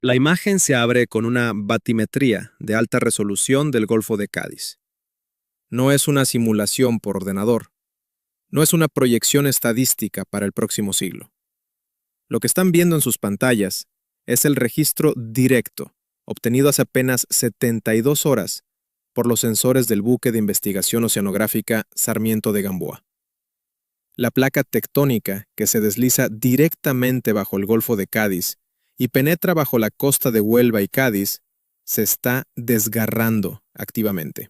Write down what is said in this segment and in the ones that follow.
La imagen se abre con una batimetría de alta resolución del Golfo de Cádiz. No es una simulación por ordenador, no es una proyección estadística para el próximo siglo. Lo que están viendo en sus pantallas es el registro directo, obtenido hace apenas 72 horas por los sensores del buque de investigación oceanográfica Sarmiento de Gamboa. La placa tectónica que se desliza directamente bajo el Golfo de Cádiz y penetra bajo la costa de Huelva y Cádiz se está desgarrando activamente.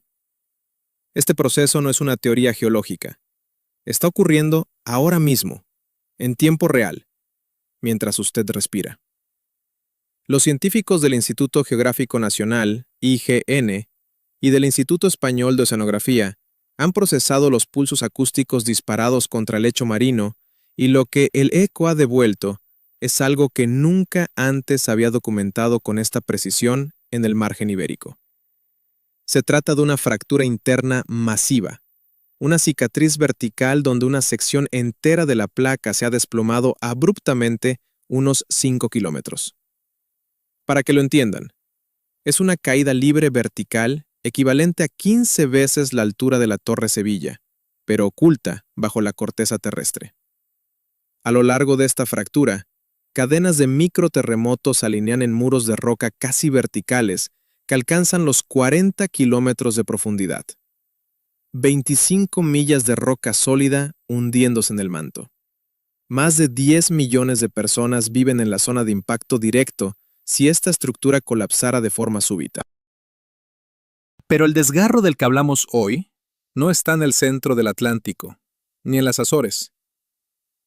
Este proceso no es una teoría geológica. Está ocurriendo ahora mismo, en tiempo real, mientras usted respira. Los científicos del Instituto Geográfico Nacional, IGN, y del Instituto Español de Oceanografía han procesado los pulsos acústicos disparados contra el lecho marino y lo que el eco ha devuelto es algo que nunca antes había documentado con esta precisión en el margen ibérico. Se trata de una fractura interna masiva, una cicatriz vertical donde una sección entera de la placa se ha desplomado abruptamente unos 5 kilómetros. Para que lo entiendan, es una caída libre vertical equivalente a 15 veces la altura de la Torre Sevilla, pero oculta bajo la corteza terrestre. A lo largo de esta fractura, cadenas de microterremotos se alinean en muros de roca casi verticales que alcanzan los 40 kilómetros de profundidad. 25 millas de roca sólida hundiéndose en el manto. Más de 10 millones de personas viven en la zona de impacto directo si esta estructura colapsara de forma súbita. Pero el desgarro del que hablamos hoy no está en el centro del Atlántico, ni en las Azores.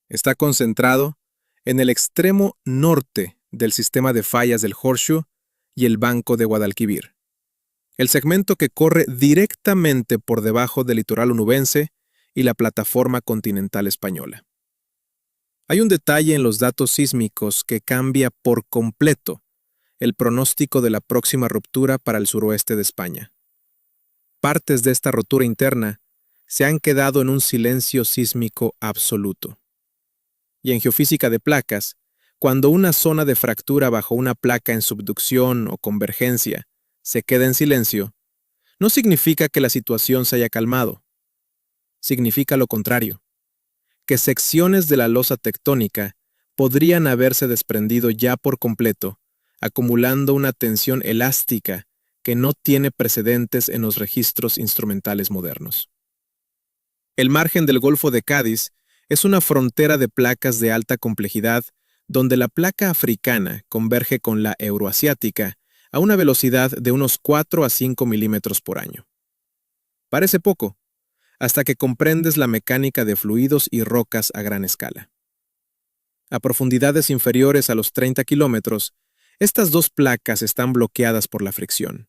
Está concentrado en el extremo norte del sistema de fallas del Horseshoe y el Banco de Guadalquivir, el segmento que corre directamente por debajo del litoral onubense y la plataforma continental española. Hay un detalle en los datos sísmicos que cambia por completo el pronóstico de la próxima ruptura para el suroeste de España. Partes de esta rotura interna se han quedado en un silencio sísmico absoluto. Y en geofísica de placas, cuando una zona de fractura bajo una placa en subducción o convergencia se queda en silencio, no significa que la situación se haya calmado. Significa lo contrario, que secciones de la losa tectónica podrían haberse desprendido ya por completo, acumulando una tensión elástica que no tiene precedentes en los registros instrumentales modernos. El margen del Golfo de Cádiz es una frontera de placas de alta complejidad donde la placa africana converge con la euroasiática a una velocidad de unos 4 a 5 milímetros por año. Parece poco, hasta que comprendes la mecánica de fluidos y rocas a gran escala. A profundidades inferiores a los 30 kilómetros, estas dos placas están bloqueadas por la fricción.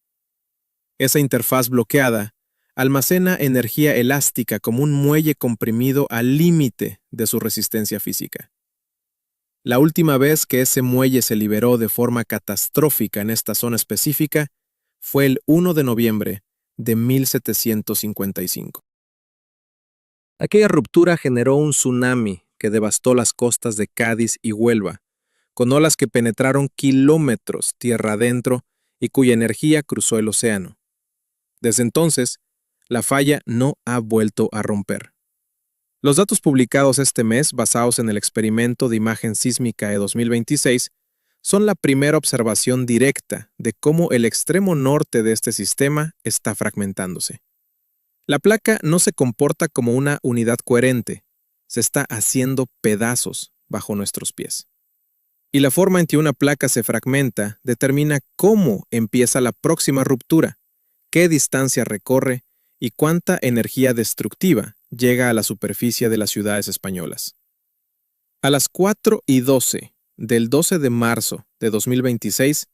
Esa interfaz bloqueada almacena energía elástica como un muelle comprimido al límite de su resistencia física. La última vez que ese muelle se liberó de forma catastrófica en esta zona específica fue el 1 de noviembre de 1755. Aquella ruptura generó un tsunami que devastó las costas de Cádiz y Huelva, con olas que penetraron kilómetros tierra adentro y cuya energía cruzó el océano. Desde entonces, la falla no ha vuelto a romper. Los datos publicados este mes, basados en el experimento de imagen sísmica de 2026, son la primera observación directa de cómo el extremo norte de este sistema está fragmentándose. La placa no se comporta como una unidad coherente, se está haciendo pedazos bajo nuestros pies. Y la forma en que una placa se fragmenta determina cómo empieza la próxima ruptura, qué distancia recorre y cuánta energía destructiva llega a la superficie de las ciudades españolas. A las 4:12 del 12 de marzo de 2026,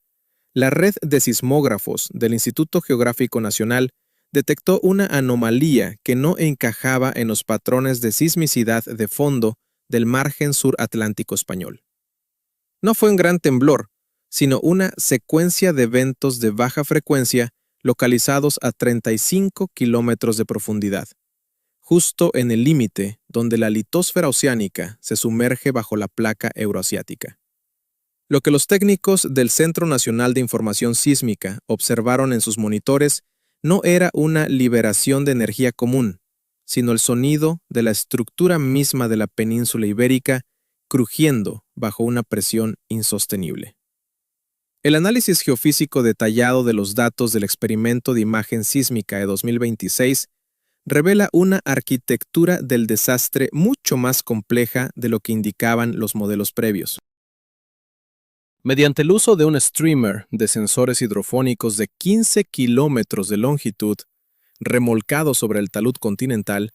la red de sismógrafos del Instituto Geográfico Nacional detectó una anomalía que no encajaba en los patrones de sismicidad de fondo del margen sur atlántico español. No fue un gran temblor, sino una secuencia de eventos de baja frecuencia localizados a 35 kilómetros de profundidad, justo en el límite donde la litosfera oceánica se sumerge bajo la placa euroasiática. Lo que los técnicos del Centro Nacional de Información Sísmica observaron en sus monitores no era una liberación de energía común, sino el sonido de la estructura misma de la península ibérica crujiendo bajo una presión insostenible. El análisis geofísico detallado de los datos del experimento de imagen sísmica de 2026 revela una arquitectura del desastre mucho más compleja de lo que indicaban los modelos previos. Mediante el uso de un streamer de sensores hidrofónicos de 15 kilómetros de longitud, remolcado sobre el talud continental,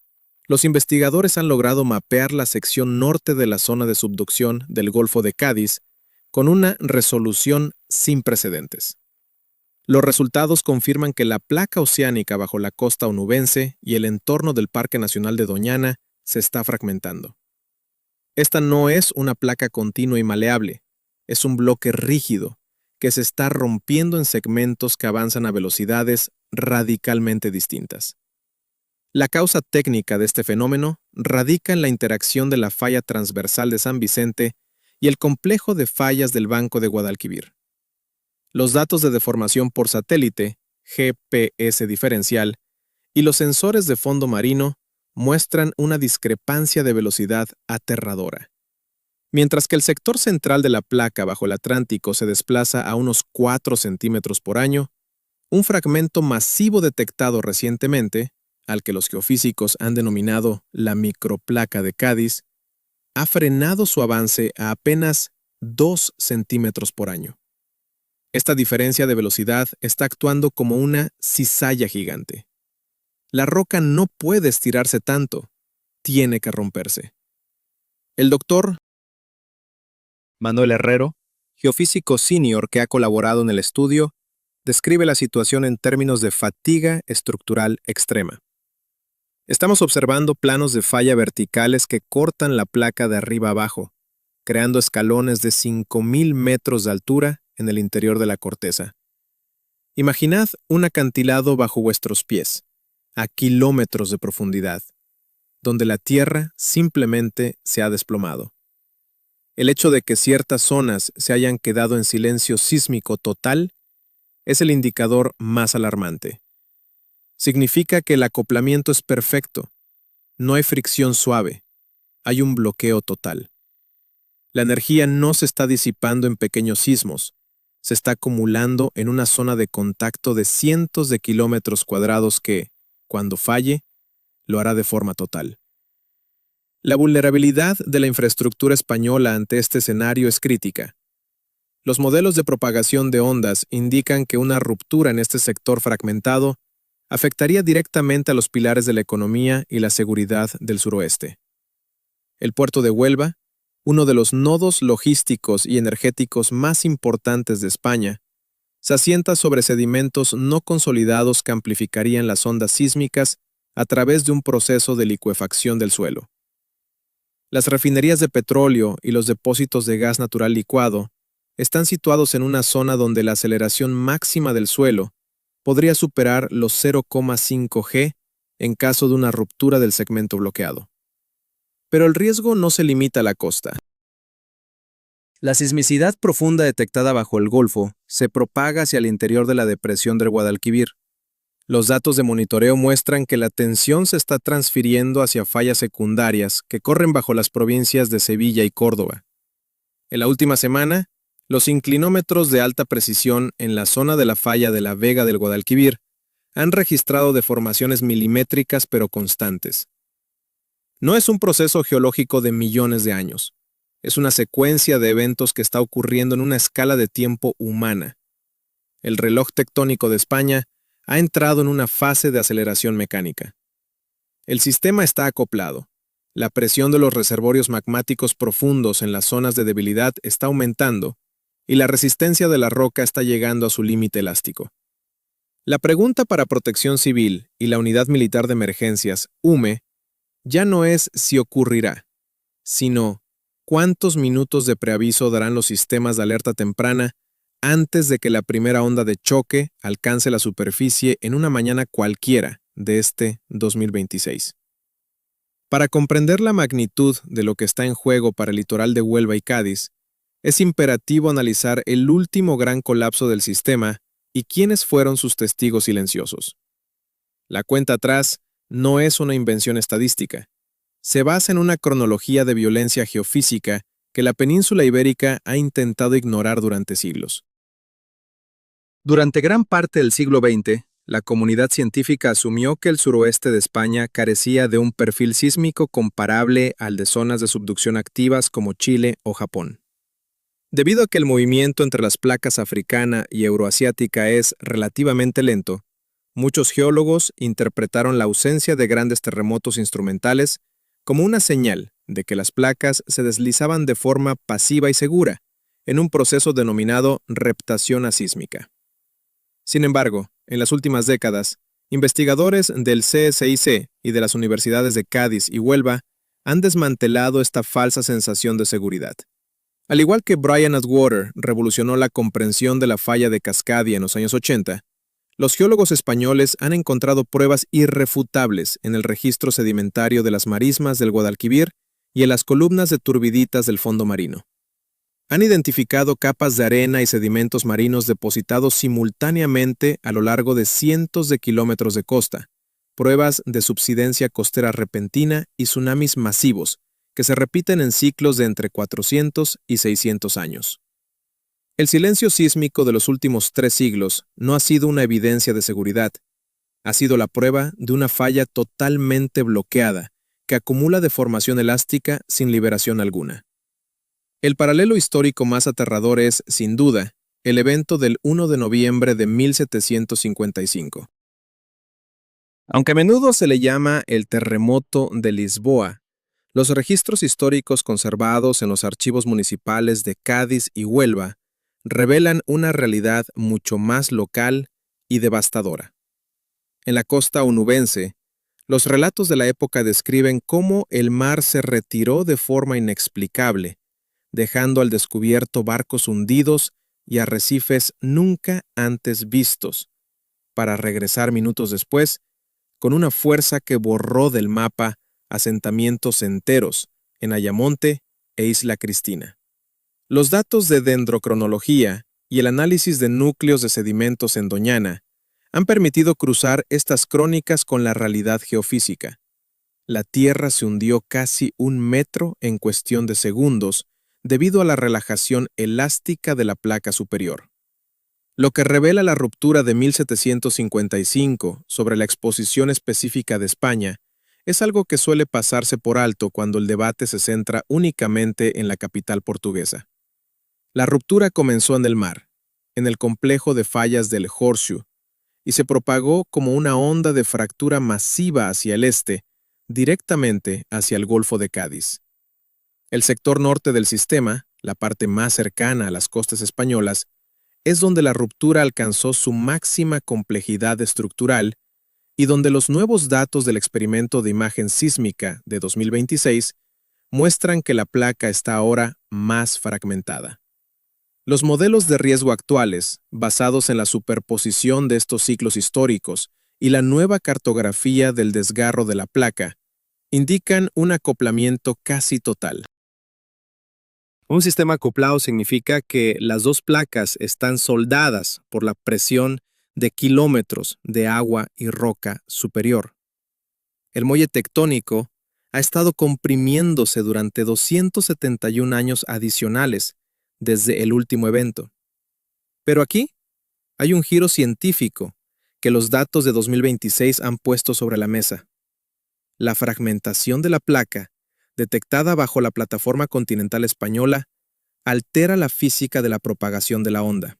los investigadores han logrado mapear la sección norte de la zona de subducción del Golfo de Cádiz con una resolución sin precedentes. Los resultados confirman que la placa oceánica bajo la costa onubense y el entorno del Parque Nacional de Doñana se está fragmentando. Esta no es una placa continua y maleable, es un bloque rígido que se está rompiendo en segmentos que avanzan a velocidades radicalmente distintas. La causa técnica de este fenómeno radica en la interacción de la falla transversal de San Vicente y el complejo de fallas del Banco de Guadalquivir. Los datos de deformación por satélite, GPS diferencial, y los sensores de fondo marino muestran una discrepancia de velocidad aterradora. Mientras que el sector central de la placa bajo el Atlántico se desplaza a unos 4 centímetros por año, un fragmento masivo detectado recientemente, al que los geofísicos han denominado la microplaca de Cádiz, ha frenado su avance a apenas 2 centímetros por año. Esta diferencia de velocidad está actuando como una cizalla gigante. La roca no puede estirarse tanto, tiene que romperse. El doctor Manuel Herrero, geofísico senior que ha colaborado en el estudio, describe la situación en términos de fatiga estructural extrema. Estamos observando planos de falla verticales que cortan la placa de arriba abajo, creando escalones de 5.000 metros de altura en el interior de la corteza. Imaginad un acantilado bajo vuestros pies, a kilómetros de profundidad, donde la tierra simplemente se ha desplomado. El hecho de que ciertas zonas se hayan quedado en silencio sísmico total es el indicador más alarmante. Significa que el acoplamiento es perfecto, no hay fricción suave, hay un bloqueo total. La energía no se está disipando en pequeños sismos, se está acumulando en una zona de contacto de cientos de kilómetros cuadrados que, cuando falle, lo hará de forma total. La vulnerabilidad de la infraestructura española ante este escenario es crítica. Los modelos de propagación de ondas indican que una ruptura en este sector fragmentado afectaría directamente a los pilares de la economía y la seguridad del suroeste. El puerto de Huelva, uno de los nodos logísticos y energéticos más importantes de España, se asienta sobre sedimentos no consolidados que amplificarían las ondas sísmicas a través de un proceso de licuefacción del suelo. Las refinerías de petróleo y los depósitos de gas natural licuado están situados en una zona donde la aceleración máxima del suelo podría superar los 0,5 G en caso de una ruptura del segmento bloqueado. Pero el riesgo no se limita a la costa. La sismicidad profunda detectada bajo el Golfo se propaga hacia el interior de la depresión del Guadalquivir. Los datos de monitoreo muestran que la tensión se está transfiriendo hacia fallas secundarias que corren bajo las provincias de Sevilla y Córdoba. En la última semana, los inclinómetros de alta precisión en la zona de la falla de la Vega del Guadalquivir han registrado deformaciones milimétricas pero constantes. No es un proceso geológico de millones de años. Es una secuencia de eventos que está ocurriendo en una escala de tiempo humana. El reloj tectónico de España ha entrado en una fase de aceleración mecánica. El sistema está acoplado. La presión de los reservorios magmáticos profundos en las zonas de debilidad está aumentando y la resistencia de la roca está llegando a su límite elástico. La pregunta para Protección Civil y la Unidad Militar de Emergencias, UME, ya no es si ocurrirá, sino cuántos minutos de preaviso darán los sistemas de alerta temprana antes de que la primera onda de choque alcance la superficie en una mañana cualquiera de este 2026. Para comprender la magnitud de lo que está en juego para el litoral de Huelva y Cádiz, es imperativo analizar el último gran colapso del sistema y quiénes fueron sus testigos silenciosos. La cuenta atrás no es una invención estadística. Se basa en una cronología de violencia geofísica que la península ibérica ha intentado ignorar durante siglos. Durante gran parte del siglo XX, la comunidad científica asumió que el suroeste de España carecía de un perfil sísmico comparable al de zonas de subducción activas como Chile o Japón. Debido a que el movimiento entre las placas africana y euroasiática es relativamente lento, muchos geólogos interpretaron la ausencia de grandes terremotos instrumentales como una señal de que las placas se deslizaban de forma pasiva y segura, en un proceso denominado reptación asísmica. Sin embargo, en las últimas décadas, investigadores del CSIC y de las universidades de Cádiz y Huelva han desmantelado esta falsa sensación de seguridad. Al igual que Brian Atwater revolucionó la comprensión de la falla de Cascadia en los años 80, los geólogos españoles han encontrado pruebas irrefutables en el registro sedimentario de las marismas del Guadalquivir y en las columnas de turbiditas del fondo marino. Han identificado capas de arena y sedimentos marinos depositados simultáneamente a lo largo de cientos de kilómetros de costa, pruebas de subsidencia costera repentina y tsunamis masivos, que se repiten en ciclos de entre 400 y 600 años. El silencio sísmico de los últimos 3 siglos no ha sido una evidencia de seguridad, ha sido la prueba de una falla totalmente bloqueada que acumula deformación elástica sin liberación alguna. El paralelo histórico más aterrador es, sin duda, el evento del 1 de noviembre de 1755. Aunque a menudo se le llama el terremoto de Lisboa, los registros históricos conservados en los archivos municipales de Cádiz y Huelva revelan una realidad mucho más local y devastadora. En la costa onubense, los relatos de la época describen cómo el mar se retiró de forma inexplicable, dejando al descubierto barcos hundidos y arrecifes nunca antes vistos, para regresar minutos después con una fuerza que borró del mapa asentamientos enteros en Ayamonte e Isla Cristina. Los datos de dendrocronología y el análisis de núcleos de sedimentos en Doñana han permitido cruzar estas crónicas con la realidad geofísica. La Tierra se hundió casi 1 metro en cuestión de segundos debido a la relajación elástica de la placa superior. Lo que revela la ruptura de 1755 sobre la exposición específica de España es algo que suele pasarse por alto cuando el debate se centra únicamente en la capital portuguesa. La ruptura comenzó en el mar, en el complejo de fallas del Horseshoe, y se propagó como una onda de fractura masiva hacia el este, directamente hacia el Golfo de Cádiz. El sector norte del sistema, la parte más cercana a las costas españolas, es donde la ruptura alcanzó su máxima complejidad estructural y donde los nuevos datos del experimento de imagen sísmica de 2026 muestran que la placa está ahora más fragmentada. Los modelos de riesgo actuales, basados en la superposición de estos ciclos históricos y la nueva cartografía del desgarro de la placa, indican un acoplamiento casi total. Un sistema acoplado significa que las dos placas están soldadas por la presión de kilómetros de agua y roca superior. El muelle tectónico ha estado comprimiéndose durante 271 años adicionales desde el último evento. Pero aquí hay un giro científico que los datos de 2026 han puesto sobre la mesa. La fragmentación de la placa, detectada bajo la plataforma continental española, altera la física de la propagación de la onda.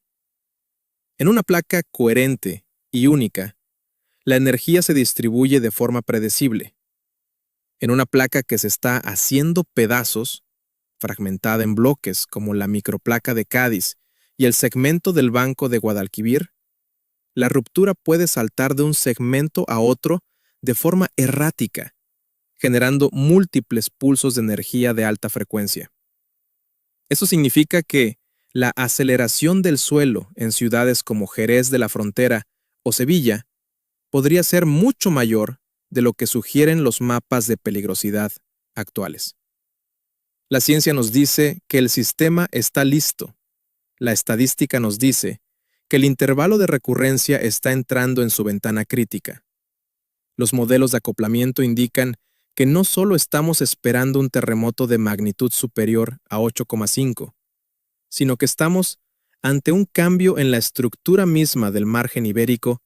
En una placa coherente y única, la energía se distribuye de forma predecible. En una placa que se está haciendo pedazos, fragmentada en bloques como la microplaca de Cádiz y el segmento del Banco de Guadalquivir, la ruptura puede saltar de un segmento a otro de forma errática, generando múltiples pulsos de energía de alta frecuencia. Eso significa que la aceleración del suelo en ciudades como Jerez de la Frontera o Sevilla podría ser mucho mayor de lo que sugieren los mapas de peligrosidad actuales. La ciencia nos dice que el sistema está listo. La estadística nos dice que el intervalo de recurrencia está entrando en su ventana crítica. Los modelos de acoplamiento indican que no solo estamos esperando un terremoto de magnitud superior a 8,5, sino que estamos ante un cambio en la estructura misma del margen ibérico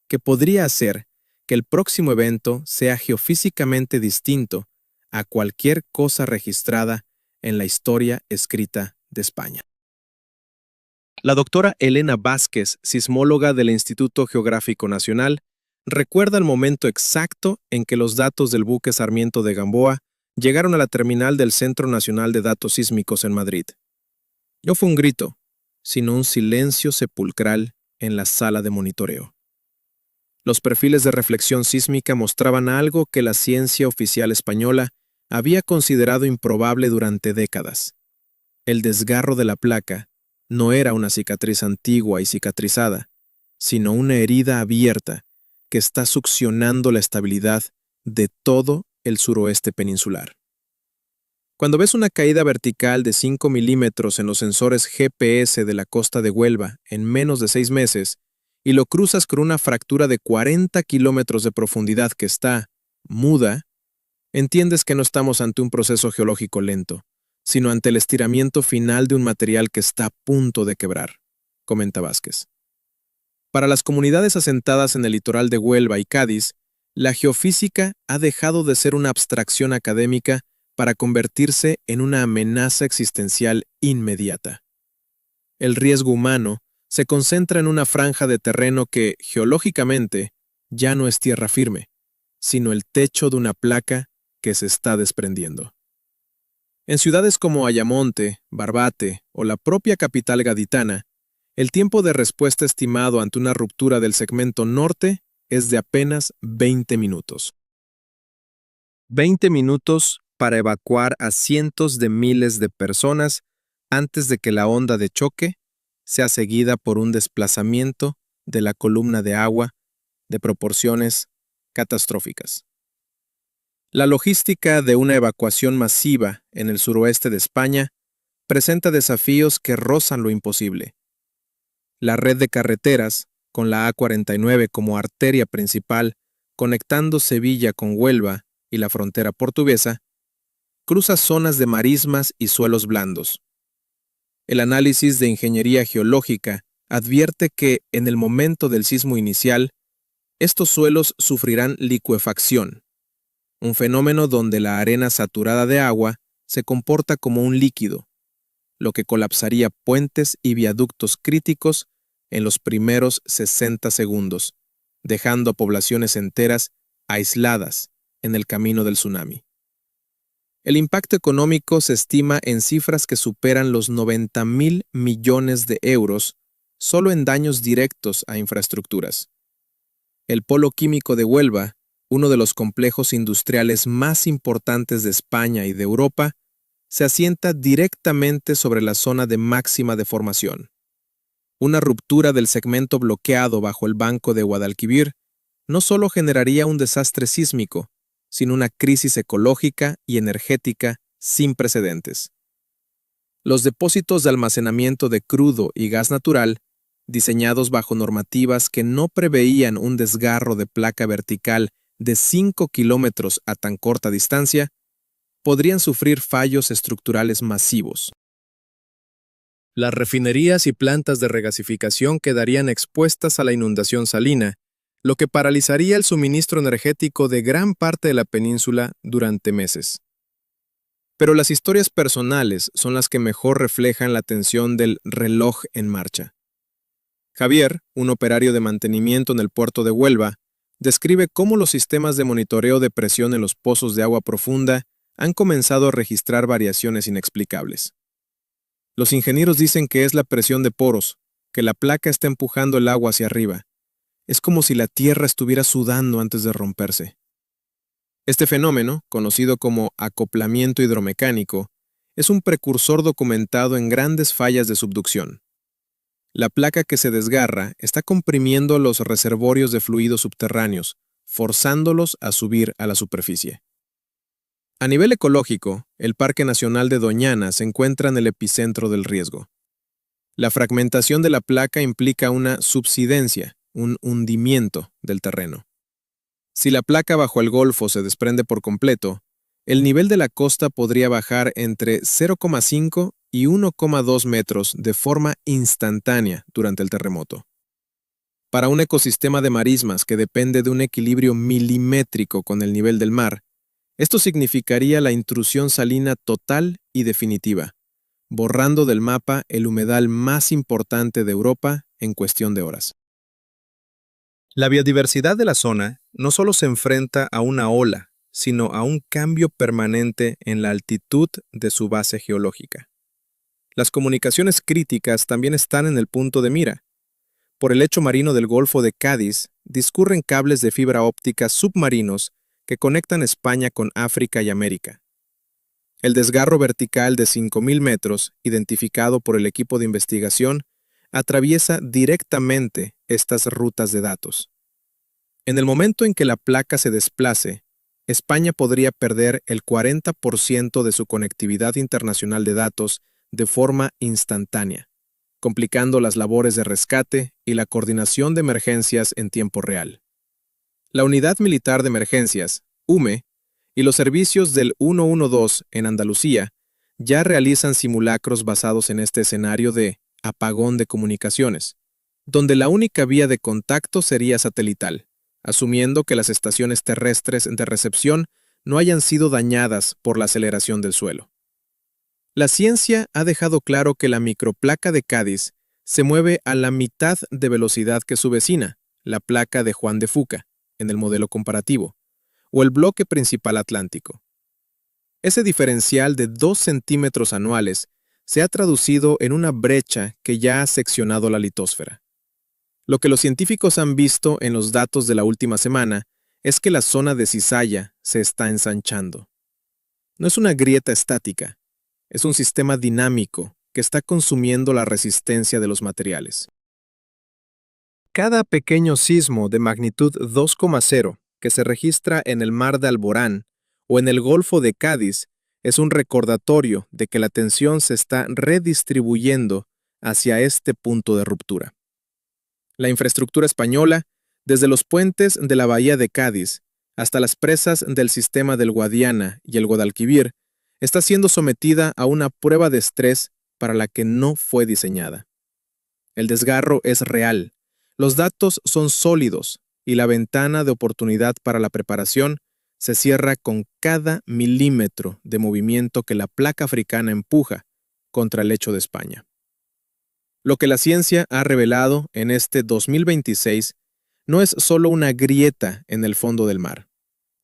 que podría hacer que el próximo evento sea geofísicamente distinto a cualquier cosa registrada en la historia escrita de España. La doctora Elena Vázquez, sismóloga del Instituto Geográfico Nacional, recuerda el momento exacto en que los datos del buque Sarmiento de Gamboa llegaron a la terminal del Centro Nacional de Datos Sísmicos en Madrid. No fue un grito, sino un silencio sepulcral en la sala de monitoreo. Los perfiles de reflexión sísmica mostraban algo que la ciencia oficial española había considerado improbable durante décadas. El desgarro de la placa no era una cicatriz antigua y cicatrizada, sino una herida abierta que está succionando la estabilidad de todo el suroeste peninsular. Cuando ves una caída vertical de 5 milímetros en los sensores GPS de la costa de Huelva en menos de 6 meses y lo cruzas con una fractura de 40 kilómetros de profundidad que está muda, entiendes que no estamos ante un proceso geológico lento, sino ante el estiramiento final de un material que está a punto de quebrar, comenta Vázquez. Para las comunidades asentadas en el litoral de Huelva y Cádiz, la geofísica ha dejado de ser una abstracción académica para convertirse en una amenaza existencial inmediata. El riesgo humano se concentra en una franja de terreno que, geológicamente, ya no es tierra firme, sino el techo de una placa que se está desprendiendo. En ciudades como Ayamonte, Barbate o la propia capital gaditana, el tiempo de respuesta estimado ante una ruptura del segmento norte es de apenas 20 minutos. 20 minutos para evacuar a cientos de miles de personas antes de que la onda de choque sea seguida por un desplazamiento de la columna de agua de proporciones catastróficas. La logística de una evacuación masiva en el suroeste de España presenta desafíos que rozan lo imposible. La red de carreteras, con la A49 como arteria principal conectando Sevilla con Huelva y la frontera portuguesa, cruza zonas de marismas y suelos blandos. El análisis de ingeniería geológica advierte que, en el momento del sismo inicial, estos suelos sufrirán licuefacción, un fenómeno donde la arena saturada de agua se comporta como un líquido, lo que colapsaría puentes y viaductos críticos en los primeros 60 segundos, dejando a poblaciones enteras aisladas en el camino del tsunami. El impacto económico se estima en cifras que superan los 90.000 millones de euros solo en daños directos a infraestructuras. El polo químico de Huelva, uno de los complejos industriales más importantes de España y de Europa, se asienta directamente sobre la zona de máxima deformación. Una ruptura del segmento bloqueado bajo el banco de Guadalquivir no solo generaría un desastre sísmico, sino una crisis ecológica y energética sin precedentes. Los depósitos de almacenamiento de crudo y gas natural, diseñados bajo normativas que no preveían un desgarro de placa vertical de 5 kilómetros a tan corta distancia, podrían sufrir fallos estructurales masivos. Las refinerías y plantas de regasificación quedarían expuestas a la inundación salina, lo que paralizaría el suministro energético de gran parte de la península durante meses. Pero las historias personales son las que mejor reflejan la tensión del reloj en marcha. Javier, un operario de mantenimiento en el puerto de Huelva, describe cómo los sistemas de monitoreo de presión en los pozos de agua profunda han comenzado a registrar variaciones inexplicables. Los ingenieros dicen que es la presión de poros, que la placa está empujando el agua hacia arriba. Es como si la tierra estuviera sudando antes de romperse. Este fenómeno, conocido como acoplamiento hidromecánico, es un precursor documentado en grandes fallas de subducción. La placa que se desgarra está comprimiendo los reservorios de fluidos subterráneos, forzándolos a subir a la superficie. A nivel ecológico, el Parque Nacional de Doñana se encuentra en el epicentro del riesgo. La fragmentación de la placa implica una subsidencia, un hundimiento del terreno. Si la placa bajo el golfo se desprende por completo, el nivel de la costa podría bajar entre 0,5 y 1,2 metros de forma instantánea durante el terremoto. Para un ecosistema de marismas que depende de un equilibrio milimétrico con el nivel del mar, esto significaría la intrusión salina total y definitiva, borrando del mapa el humedal más importante de Europa en cuestión de horas. La biodiversidad de la zona no solo se enfrenta a una ola, sino a un cambio permanente en la altitud de su base geológica. Las comunicaciones críticas también están en el punto de mira. Por el lecho marino del Golfo de Cádiz discurren cables de fibra óptica submarinos que conectan España con África y América. El desgarro vertical de 5.000 metros, identificado por el equipo de investigación, atraviesa directamente estas rutas de datos. En el momento en que la placa se desplace, España podría perder el 40% de su conectividad internacional de datos de forma instantánea, complicando las labores de rescate y la coordinación de emergencias en tiempo real. La Unidad Militar de Emergencias, UME, y los servicios del 112 en Andalucía ya realizan simulacros basados en este escenario de apagón de comunicaciones, donde la única vía de contacto sería satelital, asumiendo que las estaciones terrestres de recepción no hayan sido dañadas por la aceleración del suelo. La ciencia ha dejado claro que la microplaca de Cádiz se mueve a la mitad de velocidad que su vecina, la placa de Juan de Fuca, en el modelo comparativo, o el bloque principal atlántico. Ese diferencial de 2 centímetros anuales se ha traducido en una brecha que ya ha seccionado la litosfera. Lo que los científicos han visto en los datos de la última semana es que la zona de cizalla se está ensanchando. No es una grieta estática, es un sistema dinámico que está consumiendo la resistencia de los materiales. Cada pequeño sismo de magnitud 2,0 que se registra en el mar de Alborán o en el Golfo de Cádiz es un recordatorio de que la tensión se está redistribuyendo hacia este punto de ruptura. La infraestructura española, desde los puentes de la bahía de Cádiz hasta las presas del sistema del Guadiana y el Guadalquivir, está siendo sometida a una prueba de estrés para la que no fue diseñada. El desgarro es real, los datos son sólidos y la ventana de oportunidad para la preparación se cierra con cada milímetro de movimiento que la placa africana empuja contra el lecho de España. Lo que la ciencia ha revelado en este 2026 no es solo una grieta en el fondo del mar,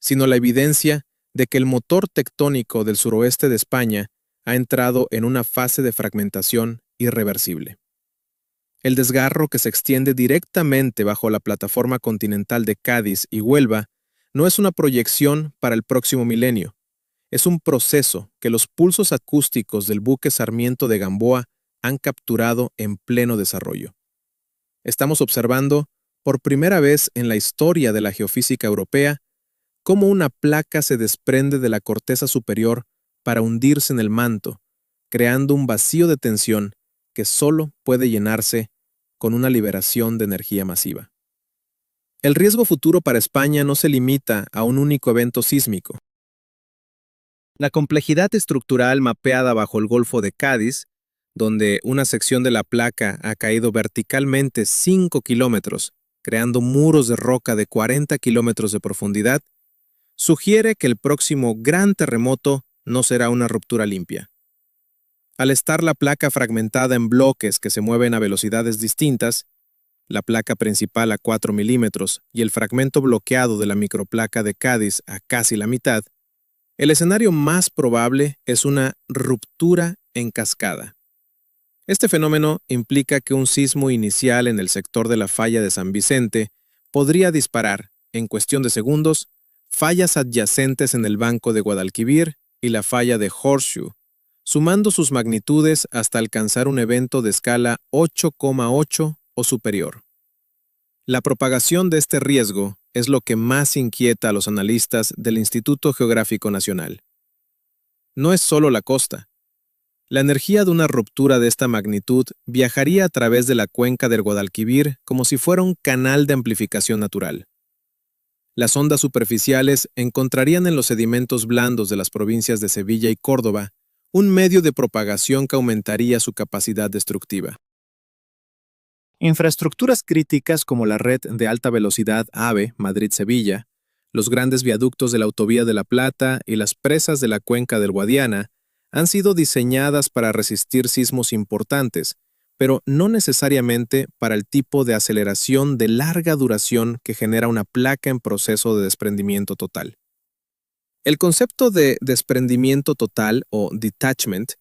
sino la evidencia de que el motor tectónico del suroeste de España ha entrado en una fase de fragmentación irreversible. El desgarro que se extiende directamente bajo la plataforma continental de Cádiz y Huelva no es una proyección para el próximo milenio, es un proceso que los pulsos acústicos del buque Sarmiento de Gamboa han capturado en pleno desarrollo. Estamos observando, por primera vez en la historia de la geofísica europea, cómo una placa se desprende de la corteza superior para hundirse en el manto, creando un vacío de tensión que solo puede llenarse con una liberación de energía masiva. El riesgo futuro para España no se limita a un único evento sísmico. La complejidad estructural mapeada bajo el Golfo de Cádiz, donde una sección de la placa ha caído verticalmente 5 kilómetros, creando muros de roca de 40 kilómetros de profundidad, sugiere que el próximo gran terremoto no será una ruptura limpia. Al estar la placa fragmentada en bloques que se mueven a velocidades distintas, la placa principal a 4 milímetros y el fragmento bloqueado de la microplaca de Cádiz a casi la mitad, el escenario más probable es una ruptura en cascada. Este fenómeno implica que un sismo inicial en el sector de la falla de San Vicente podría disparar, en cuestión de segundos, fallas adyacentes en el banco de Guadalquivir y la falla de Horseshoe, sumando sus magnitudes hasta alcanzar un evento de escala 8,8 o superior. La propagación de este riesgo es lo que más inquieta a los analistas del Instituto Geográfico Nacional, No es solo la costa. La energía de una ruptura de esta magnitud viajaría a través de la cuenca del Guadalquivir como si fuera un canal de amplificación natural. Las ondas superficiales encontrarían en los sedimentos blandos de las provincias de Sevilla y Córdoba un medio de propagación que aumentaría su capacidad destructiva. Infraestructuras críticas como la red de alta velocidad AVE Madrid-Sevilla, los grandes viaductos de la Autovía de la Plata y las presas de la cuenca del Guadiana han sido diseñadas para resistir sismos importantes, pero no necesariamente para el tipo de aceleración de larga duración que genera una placa en proceso de desprendimiento total. El concepto de desprendimiento total o detachment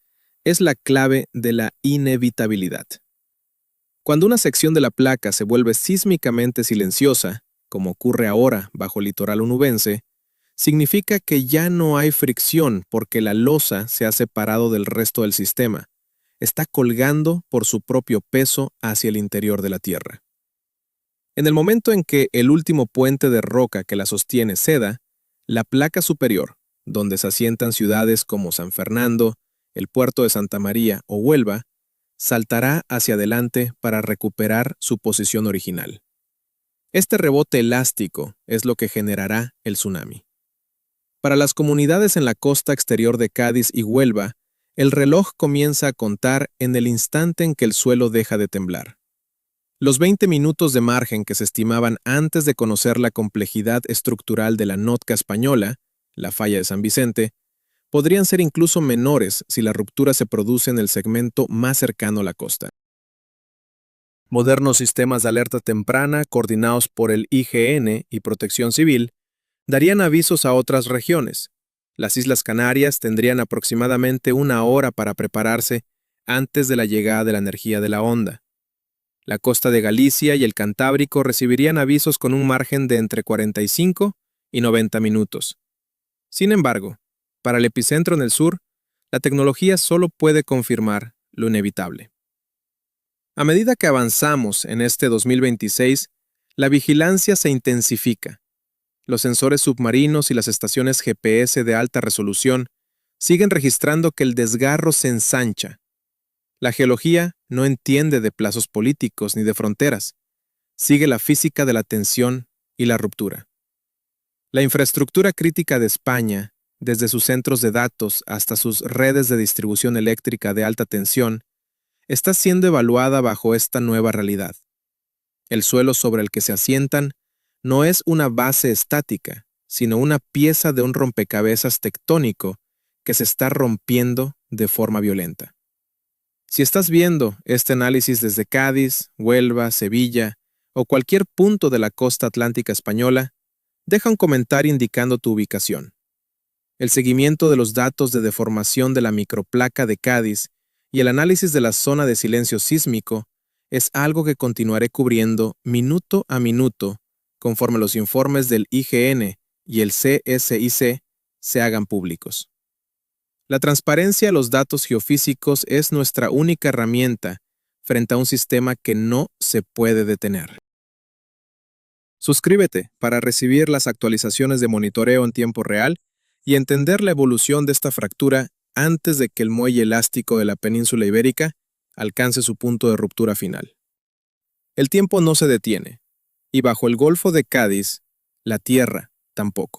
es la clave de la inevitabilidad. Cuando una sección de la placa se vuelve sísmicamente silenciosa, como ocurre ahora bajo el litoral onubense, significa que ya no hay fricción porque la losa se ha separado del resto del sistema. Está colgando por su propio peso hacia el interior de la Tierra. En el momento en que el último puente de roca que la sostiene ceda, la placa superior, donde se asientan ciudades como San Fernando, el puerto de Santa María o Huelva, saltará hacia adelante para recuperar su posición original. Este rebote elástico es lo que generará el tsunami. Para las comunidades en la costa exterior de Cádiz y Huelva, el reloj comienza a contar en el instante en que el suelo deja de temblar. Los 20 minutos de margen que se estimaban antes de conocer la complejidad estructural de la Notca española, la falla de San Vicente, podrían ser incluso menores si la ruptura se produce en el segmento más cercano a la costa. Modernos sistemas de alerta temprana, coordinados por el IGN y Protección Civil, darían avisos a otras regiones. Las Islas Canarias tendrían aproximadamente 1 hora para prepararse antes de la llegada de la energía de la onda. La costa de Galicia y el Cantábrico recibirían avisos con un margen de entre 45 y 90 minutos. Sin embargo, para el epicentro en el sur, la tecnología solo puede confirmar lo inevitable. A medida que avanzamos en este 2026, la vigilancia se intensifica. Los sensores submarinos y las estaciones GPS de alta resolución siguen registrando que el desgarro se ensancha. La geología no entiende de plazos políticos ni de fronteras. Sigue la física de la tensión y la ruptura. La infraestructura crítica de España, desde sus centros de datos hasta sus redes de distribución eléctrica de alta tensión, está siendo evaluada bajo esta nueva realidad. El suelo sobre el que se asientan no es una base estática, sino una pieza de un rompecabezas tectónico que se está rompiendo de forma violenta. Si estás viendo este análisis desde Cádiz, Huelva, Sevilla o cualquier punto de la costa atlántica española, deja un comentario indicando tu ubicación. El seguimiento de los datos de deformación de la microplaca de Cádiz y el análisis de la zona de silencio sísmico es algo que continuaré cubriendo minuto a minuto conforme los informes del IGN y el CSIC se hagan públicos. La transparencia de los datos geofísicos es nuestra única herramienta frente a un sistema que no se puede detener. Suscríbete para recibir las actualizaciones de monitoreo en tiempo real y entender la evolución de esta fractura antes de que el muelle elástico de la península ibérica alcance su punto de ruptura final. El tiempo no se detiene, y bajo el Golfo de Cádiz, la tierra tampoco.